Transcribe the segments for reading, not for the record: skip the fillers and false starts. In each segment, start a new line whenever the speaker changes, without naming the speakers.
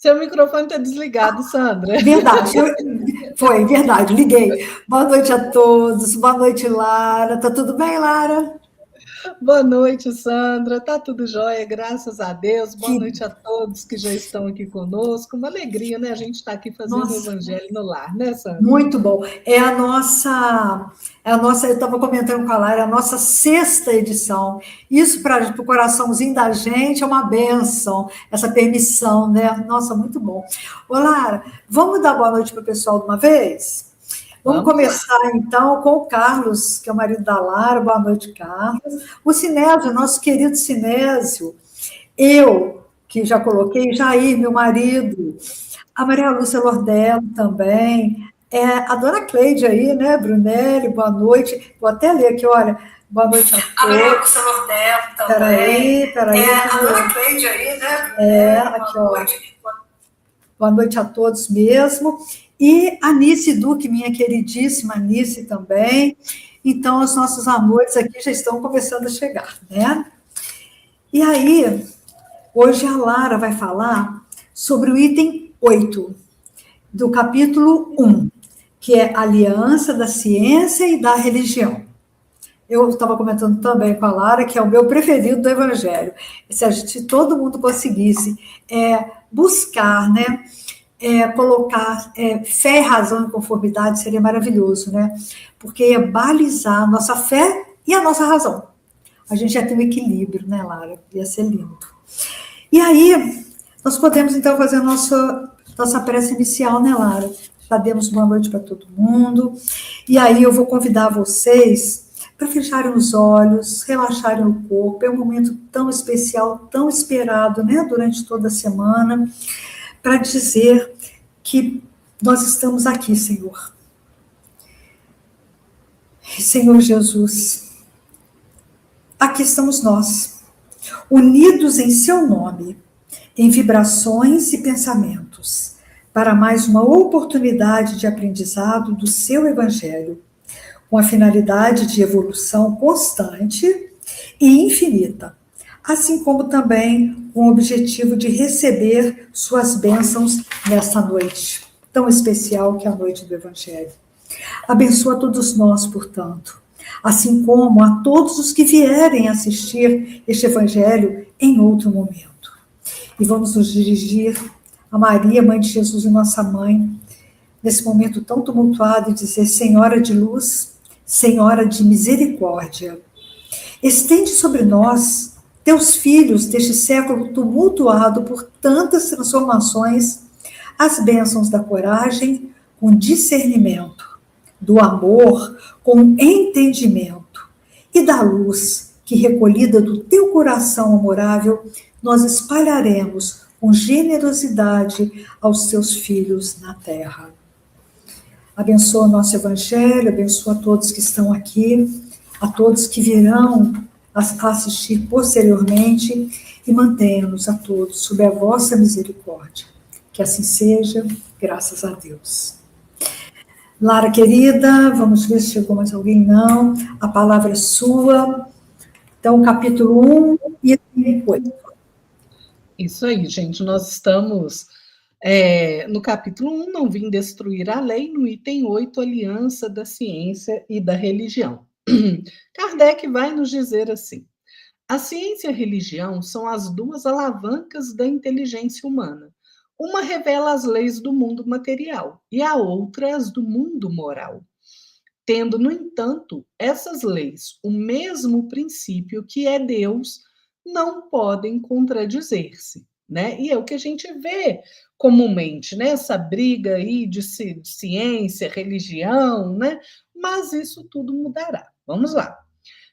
Seu microfone está desligado, Sandra.
Verdade, foi verdade, liguei. Boa noite a todos, boa noite, Lara. Tá tudo bem, Lara?
Boa noite, Sandra. Tá tudo jóia, graças a Deus. Boa noite a todos que já estão aqui conosco. Uma alegria, né? A gente está aqui fazendo o Evangelho no Lar, né, Sandra?
Muito bom. Eu estava comentando com a Lara, a nossa sexta edição. Isso para o coraçãozinho da gente é uma bênção, essa permissão, né? Nossa, muito bom. Ô, Lara, vamos dar boa noite para o pessoal de uma vez? Vamos começar, então, com o Carlos, que é o marido da Lara. Boa noite, Carlos. O Sinésio, nosso querido Sinésio. Eu, que já coloquei, Jair, meu marido. A Maria Lúcia Lordello também. A dona Cleide aí, né, Brunelli, boa noite. Vou até ler aqui, olha. Boa noite a todos. A Maria Lúcia Lordello também. Peraí. A dona Cleide aí, né? Aqui, ó. Boa noite a todos mesmo. E a Nice Duque, minha queridíssima Nice também. Então, os nossos amores aqui já estão começando a chegar, né? E aí, hoje a Lara vai falar sobre o item 8 do capítulo 1, que é Aliança da Ciência e da Religião. Eu estava comentando também com a Lara, que é o meu preferido do Evangelho. Se todo mundo conseguisse buscar, né, colocar fé, razão e conformidade, seria maravilhoso, né? Porque ia balizar a nossa fé e a nossa razão. A gente ia ter um equilíbrio, né, Lara? Ia ser lindo. E aí, nós podemos, então, fazer a nossa prece inicial, né, Lara? Já demos boa noite para todo mundo. E aí eu vou convidar vocês para fecharem os olhos, relaxarem o corpo. É um momento tão especial, tão esperado, né, durante toda a semana, para dizer que nós estamos aqui, Senhor. Senhor Jesus, aqui estamos nós, unidos em seu nome, em vibrações e pensamentos, para mais uma oportunidade de aprendizado do seu Evangelho, com a finalidade de evolução constante e infinita, assim como também com o objetivo de receber suas bênçãos nesta noite, tão especial que é a noite do Evangelho. Abençoa todos nós, portanto, assim como a todos os que vierem assistir este Evangelho em outro momento. E vamos nos dirigir a Maria, Mãe de Jesus e nossa Mãe, nesse momento tão tumultuado, e dizer: Senhora de luz, Senhora de misericórdia, estende sobre nós, teus filhos deste século tumultuado por tantas transformações, as bênçãos da coragem com discernimento, do amor com entendimento e da luz que, recolhida do teu coração amorável, nós espalharemos com generosidade aos teus filhos na terra. Abençoa o nosso Evangelho, abençoa a todos que estão aqui, a todos que virão assistir posteriormente, e mantenha-nos a todos sob a vossa misericórdia. Que assim seja, graças a Deus. Lara, querida, vamos ver se chegou mais alguém. Não, a palavra é sua. Então, capítulo 1 e depois.
Isso aí, gente, nós estamos no capítulo 1, não vim destruir a lei, no item 8, aliança da ciência e da religião. Kardec vai nos dizer assim: a ciência e a religião são as duas alavancas da inteligência humana. Uma revela as leis do mundo material e a outra as do mundo moral. Tendo, no entanto, essas leis o mesmo princípio que é Deus, não podem contradizer-se, né? E é o que a gente vê comumente, né? Essa briga aí de ciência, religião, né? Mas isso tudo mudará. Vamos lá.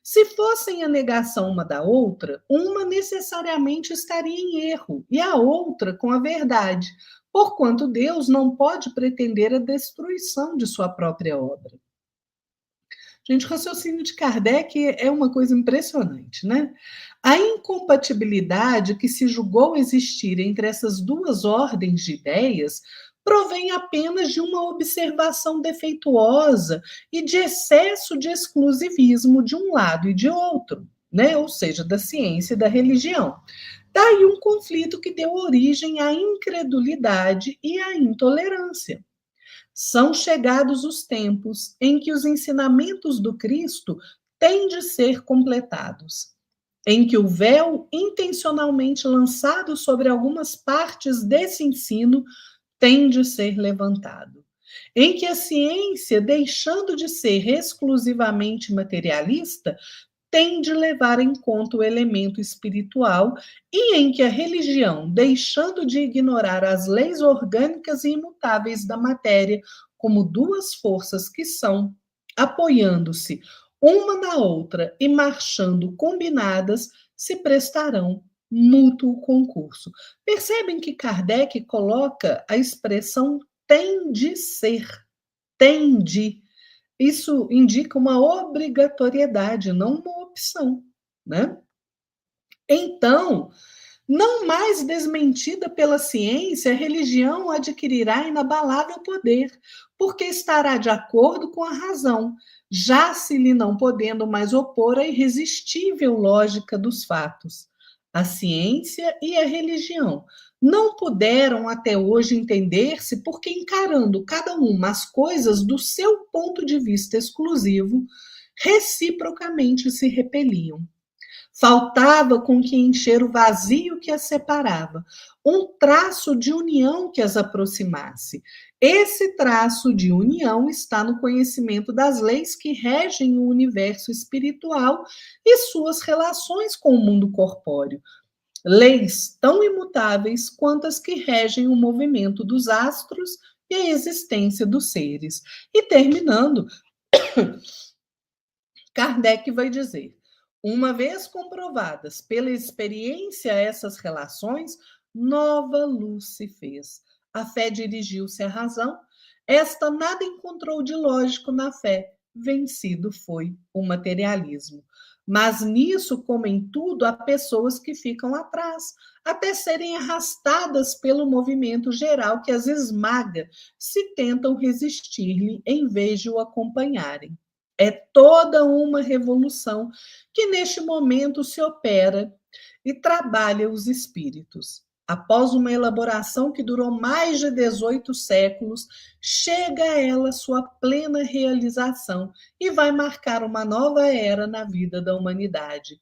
Se fossem a negação uma da outra, uma necessariamente estaria em erro e a outra com a verdade, porquanto Deus não pode pretender a destruição de sua própria obra. Gente, o raciocínio de Kardec é uma coisa impressionante, né? A incompatibilidade que se julgou existir entre essas duas ordens de ideias provém apenas de uma observação defeituosa e de excesso de exclusivismo de um lado e de outro, né? Ou seja, da ciência e da religião. Daí um conflito que deu origem à incredulidade e à intolerância. São chegados os tempos em que os ensinamentos do Cristo têm de ser completados, em que o véu intencionalmente lançado sobre algumas partes desse ensino tem de ser levantado, em que a ciência, deixando de ser exclusivamente materialista, tem de levar em conta o elemento espiritual e em que a religião, deixando de ignorar as leis orgânicas e imutáveis da matéria como duas forças que são, apoiando-se uma na outra e marchando combinadas, se prestarão mútuo concurso. Percebem que Kardec coloca a expressão tem de ser, tem de. Isso indica uma obrigatoriedade, não uma opção, né? Então, não mais desmentida pela ciência, a religião adquirirá inabalável poder, porque estará de acordo com a razão, já se lhe não podendo mais opor a irresistível lógica dos fatos. A ciência e a religião não puderam até hoje entender-se porque, encarando cada uma as coisas do seu ponto de vista exclusivo, reciprocamente se repeliam. Faltava com que encher o vazio que as separava, um traço de união que as aproximasse. Esse traço de união está no conhecimento das leis que regem o universo espiritual e suas relações com o mundo corpóreo. Leis tão imutáveis quanto as que regem o movimento dos astros e a existência dos seres. E terminando, Kardec vai dizer: uma vez comprovadas pela experiência essas relações, nova luz se fez. A fé dirigiu-se à razão. Esta nada encontrou de lógico na fé. Vencido foi o materialismo. Mas nisso, como em tudo, há pessoas que ficam atrás, até serem arrastadas pelo movimento geral que as esmaga, se tentam resistir-lhe em vez de o acompanharem. É toda uma revolução que neste momento se opera e trabalha os espíritos. Após uma elaboração que durou mais de 18 séculos, chega a ela sua plena realização e vai marcar uma nova era na vida da humanidade.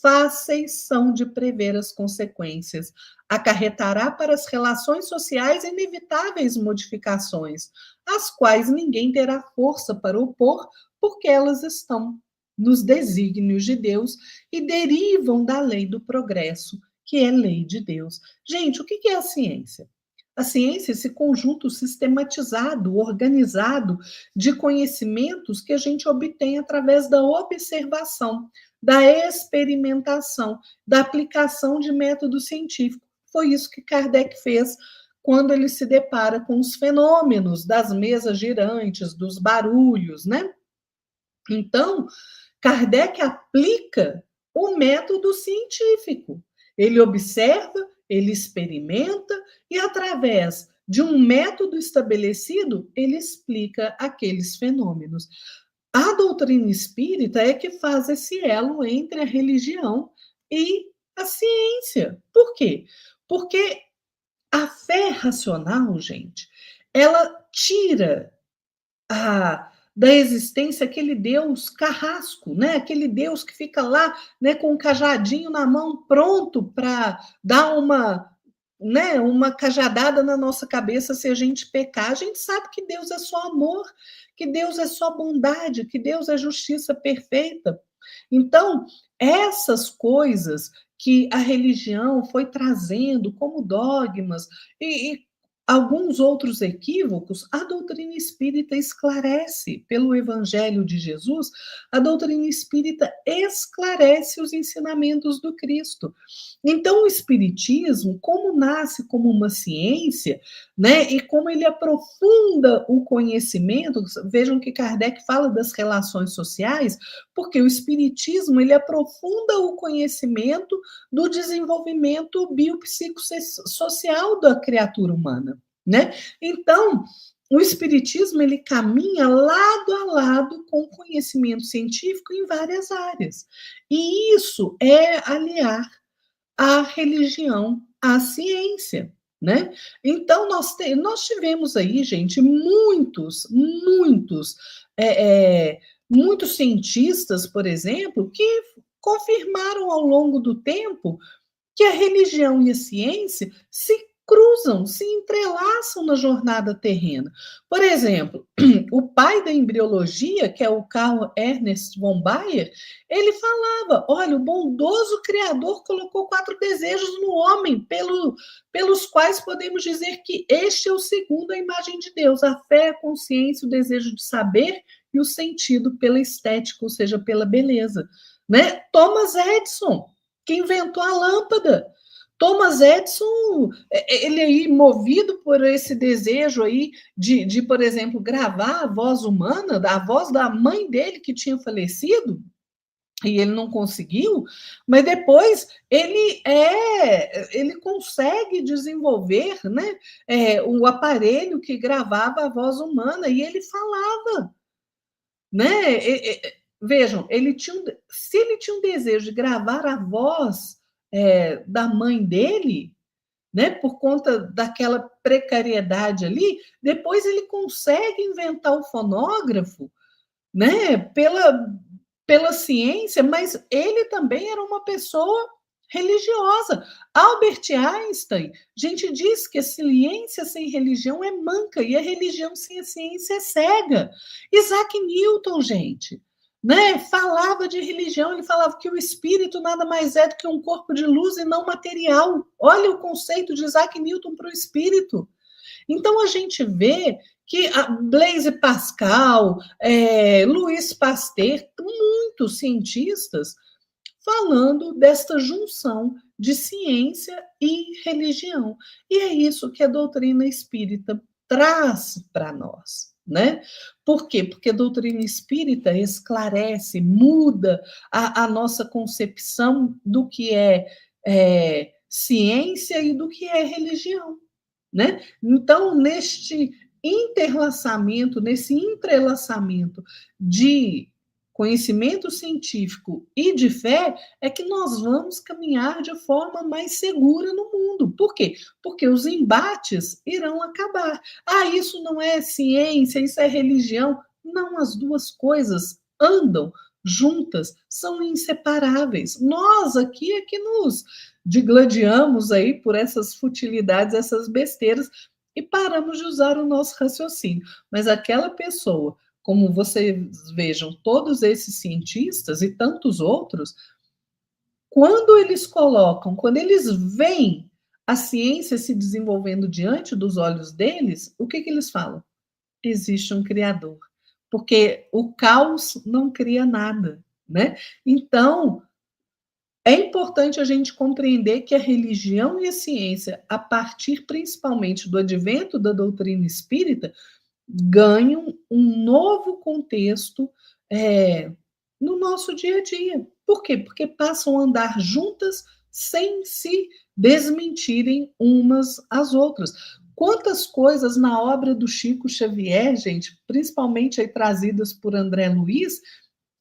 Fáceis são de prever as consequências. Acarretará para as relações sociais inevitáveis modificações, às quais ninguém terá força para opor, porque elas estão nos desígnios de Deus e derivam da lei do progresso, que é lei de Deus. Gente, o que é a ciência? A ciência é esse conjunto sistematizado, organizado de conhecimentos que a gente obtém através da observação, da experimentação, da aplicação de método científico. Foi isso que Kardec fez quando ele se depara com os fenômenos das mesas girantes, dos barulhos, né? Então, Kardec aplica o método científico. Ele observa, ele experimenta e, através de um método estabelecido, ele explica aqueles fenômenos. A doutrina espírita é que faz esse elo entre a religião e a ciência. Por quê? Porque a fé racional, gente, ela tira da existência aquele Deus carrasco, né? Aquele Deus que fica lá, né, com um cajadinho na mão, pronto para dar uma cajadada na nossa cabeça se a gente pecar. A gente sabe que Deus é só amor, que Deus é só bondade, que Deus é justiça perfeita. Então, essas coisas que a religião foi trazendo como dogmas e alguns outros equívocos, a doutrina espírita esclarece. Pelo Evangelho de Jesus, a doutrina espírita esclarece os ensinamentos do Cristo. Então, o Espiritismo, como nasce como uma ciência, né, e como ele aprofunda o conhecimento, vejam que Kardec fala das relações sociais, porque o Espiritismo ele aprofunda o conhecimento do desenvolvimento biopsicossocial da criatura humana, né? Então, o espiritismo ele caminha lado a lado com o conhecimento científico em várias áreas. E isso é aliar à religião, à ciência, né? Então, nós tivemos aí, gente, muitos cientistas, por exemplo, que confirmaram ao longo do tempo que a religião e a ciência se cruzam, se entrelaçam na jornada terrena. Por exemplo, o pai da embriologia, que é o Carl Ernst von Baer, ele falava: olha, o bondoso Criador colocou 4 desejos no homem, pelos quais podemos dizer que este é o segundo a imagem de Deus: a fé, a consciência, o desejo de saber e o sentido pela estética, ou seja, pela beleza. Né? Thomas Edison, que inventou a lâmpada. Thomas Edison, ele aí, movido por esse desejo aí de, por exemplo, gravar a voz humana, a voz da mãe dele que tinha falecido, e ele não conseguiu, mas depois ele consegue desenvolver, né, o aparelho que gravava a voz humana, e ele falava, né? Vejam, se ele tinha um desejo de gravar a voz da mãe dele, né, por conta daquela precariedade ali, depois ele consegue inventar o fonógrafo, né, pela ciência, mas ele também era uma pessoa religiosa. Albert Einstein, a gente diz que a ciência sem religião é manca e a religião sem a ciência é cega. Isaac Newton, gente, né, falava de religião, ele falava que o espírito nada mais é do que um corpo de luz e não material. Olha o conceito de Isaac Newton para o espírito. Então, a gente vê que Blaise Pascal, Louis Pasteur, muitos cientistas falando desta junção de ciência e religião. E é isso que a doutrina espírita traz para nós. Né? Por quê? Porque a doutrina espírita esclarece, muda a nossa concepção do que é ciência e do que é religião. Né? Então, neste interlaçamento, nesse entrelaçamento de conhecimento científico e de fé, é que nós vamos caminhar de forma mais segura no mundo. Por quê? Porque os embates irão acabar. Ah, isso não é ciência, isso é religião. Não, as duas coisas andam juntas, são inseparáveis. Nós aqui é que nos digladiamos aí por essas futilidades, essas besteiras, e paramos de usar o nosso raciocínio. Mas aquela pessoa, como vocês vejam, todos esses cientistas e tantos outros, quando eles veem a ciência se desenvolvendo diante dos olhos deles, o que eles falam? Existe um criador. Porque o caos não cria nada, né? Então, é importante a gente compreender que a religião e a ciência, a partir principalmente do advento da doutrina espírita, ganham um novo contexto no nosso dia a dia. Por quê? Porque passam a andar juntas sem se desmentirem umas às outras. Quantas coisas na obra do Chico Xavier, gente, principalmente aí trazidas por André Luiz,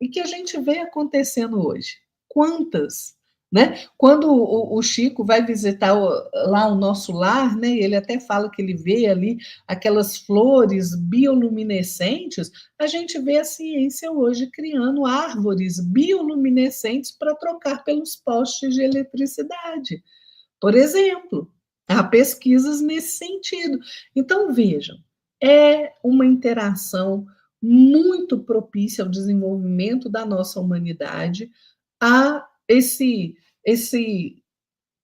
e que a gente vê acontecendo hoje. Quantas? Né? Quando o Chico vai visitar lá o nosso lar, né, ele até fala que ele vê ali aquelas flores bioluminescentes, a gente vê a ciência hoje criando árvores bioluminescentes para trocar pelos postes de eletricidade, por exemplo. Há pesquisas nesse sentido. Então, vejam, é uma interação muito propícia ao desenvolvimento da nossa humanidade, a esse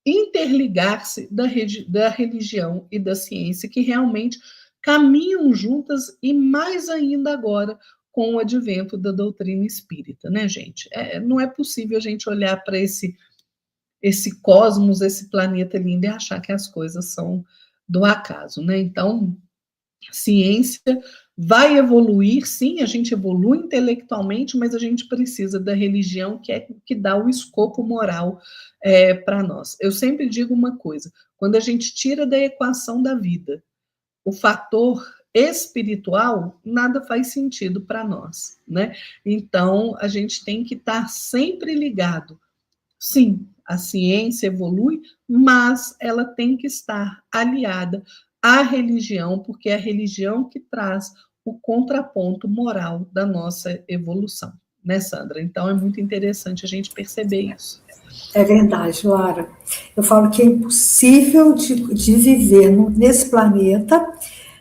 interligar-se da religião e da ciência, que realmente caminham juntas, e mais ainda agora com o advento da doutrina espírita, né, gente? Não é possível a gente olhar para esse cosmos, esse planeta lindo, e achar que as coisas são do acaso, né? Então, ciência vai evoluir, sim, a gente evolui intelectualmente, mas a gente precisa da religião, que é que dá o escopo moral para nós. Eu sempre digo uma coisa: quando a gente tira da equação da vida o fator espiritual, nada faz sentido para nós, né? Então, a gente tem que estar sempre ligado sim, a ciência evolui, mas ela tem que estar aliada à religião, porque é a religião que traz o contraponto moral da nossa evolução, né, Sandra? Então é muito interessante a gente perceber isso.
É verdade, Lara. Eu falo que é impossível de viver nesse planeta,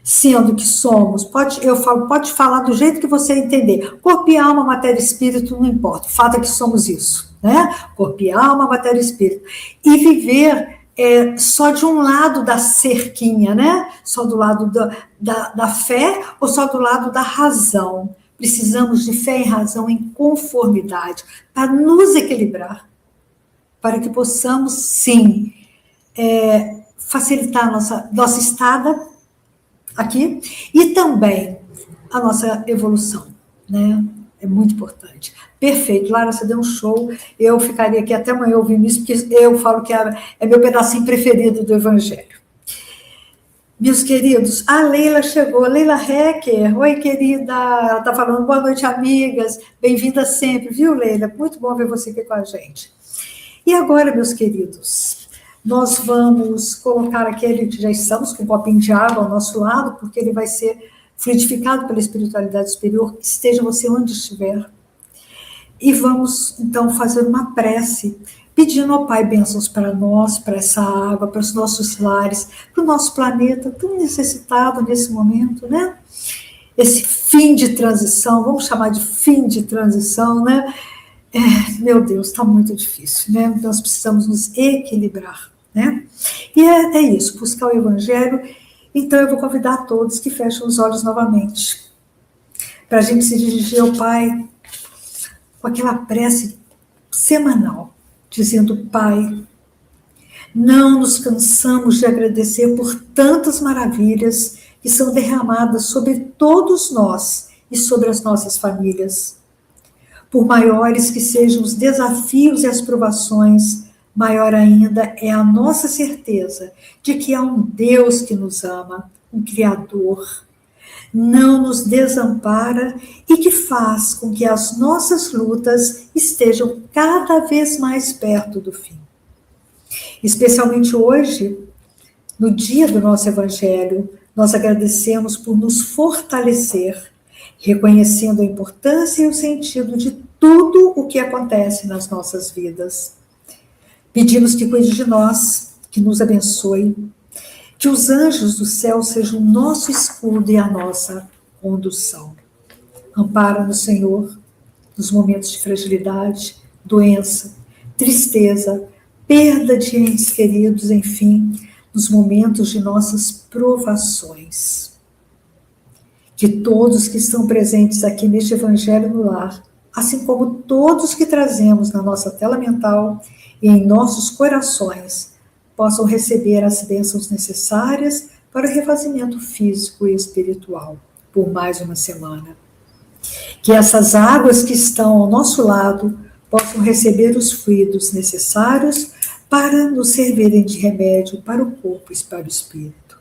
sendo que somos, pode falar do jeito que você entender. Corpo e alma, matéria e espírito, não importa. O fato é que somos isso, né? Corpo e alma, matéria e espírito. E viver só de um lado da cerquinha, né? Só do lado da fé ou só do lado da razão. Precisamos de fé e razão em conformidade para nos equilibrar, para que possamos, sim, facilitar a nossa estada aqui e também a nossa evolução, né? É muito importante. Perfeito, Lara, você deu um show. Eu ficaria aqui até amanhã ouvindo isso, porque eu falo que é meu pedacinho preferido do Evangelho. Meus queridos, a Leila chegou, Leila Hecker. Oi, querida, ela está falando, boa noite, amigas. Bem-vinda sempre, viu, Leila? Muito bom ver você aqui com a gente. E agora, meus queridos, nós vamos colocar aquele, já estamos com um copinho de água ao nosso lado, porque ele vai ser fluidificado pela espiritualidade superior, esteja você onde estiver. E vamos, então, fazer uma prece, pedindo ao Pai bênçãos para nós, para essa água, para os nossos lares, para o nosso planeta tão necessitado nesse momento, né? Esse fim de transição, vamos chamar de fim de transição, né? Meu Deus, está muito difícil, né? Nós precisamos nos equilibrar, né? E é isso, buscar o Evangelho. Então, eu vou convidar todos que fechem os olhos novamente, para a gente se dirigir ao Pai com aquela prece semanal, dizendo: Pai, não nos cansamos de agradecer por tantas maravilhas que são derramadas sobre todos nós e sobre as nossas famílias. Por maiores que sejam os desafios e as provações, maior ainda é a nossa certeza de que há um Deus que nos ama, um Criador, não nos desampara e que faz com que as nossas lutas estejam cada vez mais perto do fim. Especialmente hoje, no dia do nosso Evangelho, nós agradecemos por nos fortalecer, reconhecendo a importância e o sentido de tudo o que acontece nas nossas vidas. Pedimos que cuide de nós, que nos abençoe, que os anjos do céu sejam o nosso escudo e a nossa condução. Ampara-nos, Senhor, nos momentos de fragilidade, doença, tristeza, perda de entes queridos, enfim, nos momentos de nossas provações. Que todos que estão presentes aqui neste Evangelho no Lar, assim como todos que trazemos na nossa tela mental e em nossos corações, possam receber as bênçãos necessárias para o refazimento físico e espiritual por mais uma semana. Que essas águas que estão ao nosso lado possam receber os fluidos necessários para nos servirem de remédio para o corpo e para o espírito.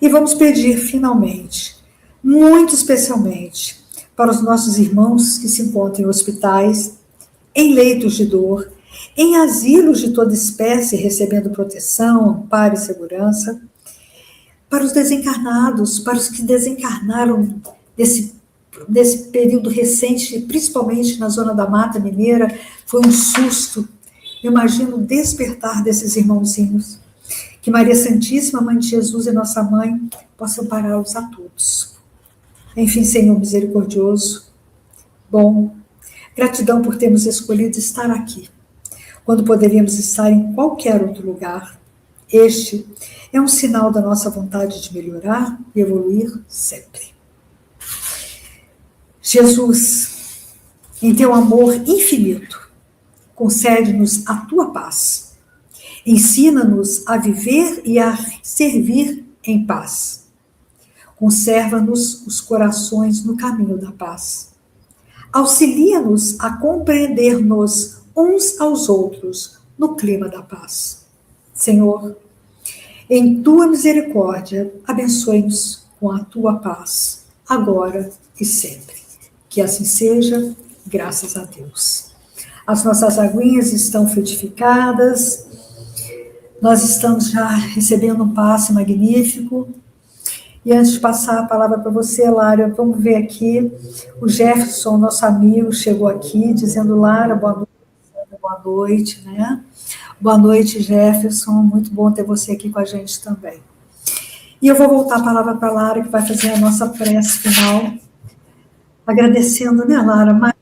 E vamos pedir, finalmente, muito especialmente, para os nossos irmãos que se encontram em hospitais, em leitos de dor, em asilos de toda espécie, recebendo proteção, amparo e segurança, para os desencarnados, para os que desencarnaram desse período recente, principalmente na zona da Mata Mineira, foi um susto. Eu imagino o despertar desses irmãozinhos. Que Maria Santíssima, Mãe de Jesus e Nossa Mãe, possam ampará-los a todos. Enfim, Senhor misericordioso, bom, gratidão por termos escolhido estar aqui, quando poderíamos estar em qualquer outro lugar. Este é um sinal da nossa vontade de melhorar e evoluir sempre. Jesus, em teu amor infinito, concede-nos a tua paz. Ensina-nos a viver e a servir em paz. Conserva-nos os corações no caminho da paz. Auxilia-nos a compreender-nos uns aos outros no clima da paz. Senhor, em tua misericórdia, abençoe-nos com a tua paz, agora e sempre. Que assim seja, graças a Deus. As nossas aguinhas estão frutificadas. Nós estamos já recebendo um passe magnífico. E antes de passar a palavra para você, Lara, vamos ver aqui. O Jefferson, nosso amigo, chegou aqui dizendo: Lara, boa noite, né? Boa noite, Jefferson. Muito bom ter você aqui com a gente também. E eu vou voltar a palavra para a Lara, que vai fazer a nossa prece final, agradecendo, né, Lara, mais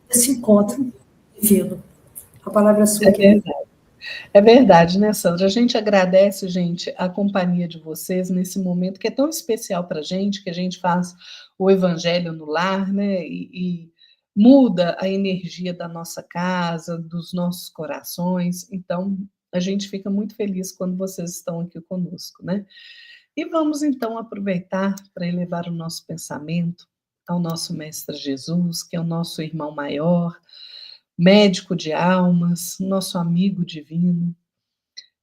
esse encontro divino. A palavra é sua, querida.
É verdade, né, Sandra? A gente agradece, gente, a companhia de vocês nesse momento que é tão especial para a gente, que a gente faz o Evangelho no lar, né? E muda a energia da nossa casa, dos nossos corações. Então, a gente fica muito feliz quando vocês estão aqui conosco, né? E vamos, então, aproveitar para elevar o nosso pensamento ao nosso Mestre Jesus, que é o nosso irmão maior, médico de almas, nosso amigo divino.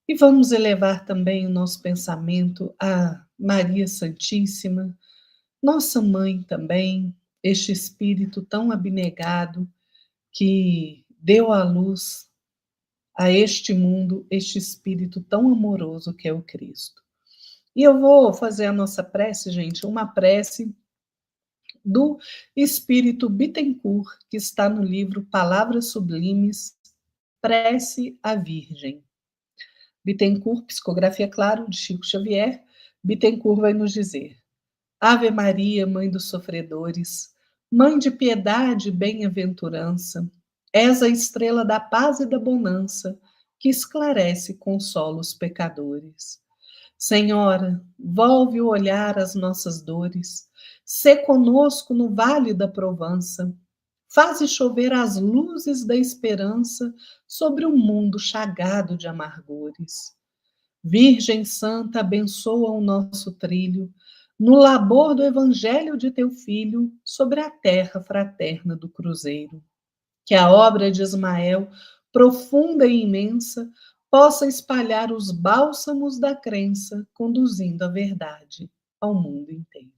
E vamos elevar também o nosso pensamento a Maria Santíssima, nossa mãe também, este espírito tão abnegado que deu à luz a este mundo, este espírito tão amoroso que é o Cristo. E eu vou fazer a nossa prece, gente, uma prece do Espírito Bittencourt, que está no livro Palavras Sublimes, Prece à Virgem. Bittencourt, psicografia, claro, de Chico Xavier. Bittencourt vai nos dizer: Ave Maria, Mãe dos Sofredores, Mãe de piedade e bem-aventurança, és a estrela da paz e da bonança, que esclarece e consola os pecadores. Senhora, volve o olhar às nossas dores, sê conosco no vale da provança, faze chover as luzes da esperança sobre um mundo chagado de amargores. Virgem Santa, abençoa o nosso trilho, no labor do Evangelho de teu Filho, sobre a terra fraterna do Cruzeiro. Que a obra de Ismael, profunda e imensa, possa espalhar os bálsamos da crença, conduzindo a verdade ao mundo inteiro.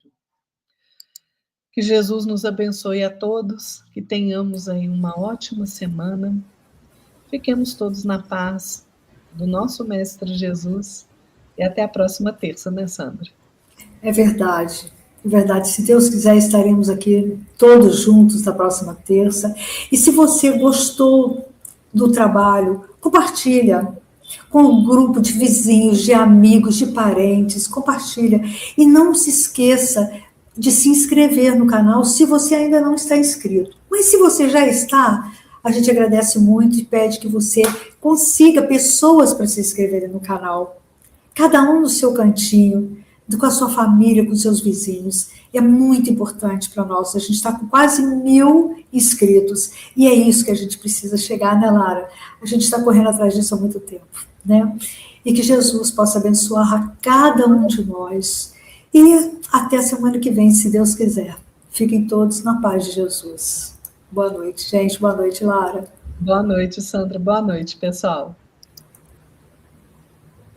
Que Jesus nos abençoe a todos, que tenhamos aí uma ótima semana. Fiquemos todos na paz do nosso Mestre Jesus e até a próxima terça, né, Sandra?
É verdade. É verdade. Se Deus quiser, estaremos aqui todos juntos na próxima terça. E se você gostou do trabalho, compartilha com um grupo de vizinhos, de amigos, de parentes, compartilha. E não se esqueça de se inscrever no canal se você ainda não está inscrito. Mas se você já está, a gente agradece muito e pede que você consiga pessoas para se inscreverem no canal. Cada um no seu cantinho, com a sua família, com seus vizinhos. É muito importante para nós. A gente está com quase 1000 inscritos. E é isso que a gente precisa chegar, né, Lara? A gente está correndo atrás disso há muito tempo, né? E que Jesus possa abençoar a cada um de nós. E até a semana que vem, se Deus quiser. Fiquem todos na paz de Jesus. Boa noite, gente. Boa noite, Lara.
Boa noite, Sandra. Boa noite, pessoal.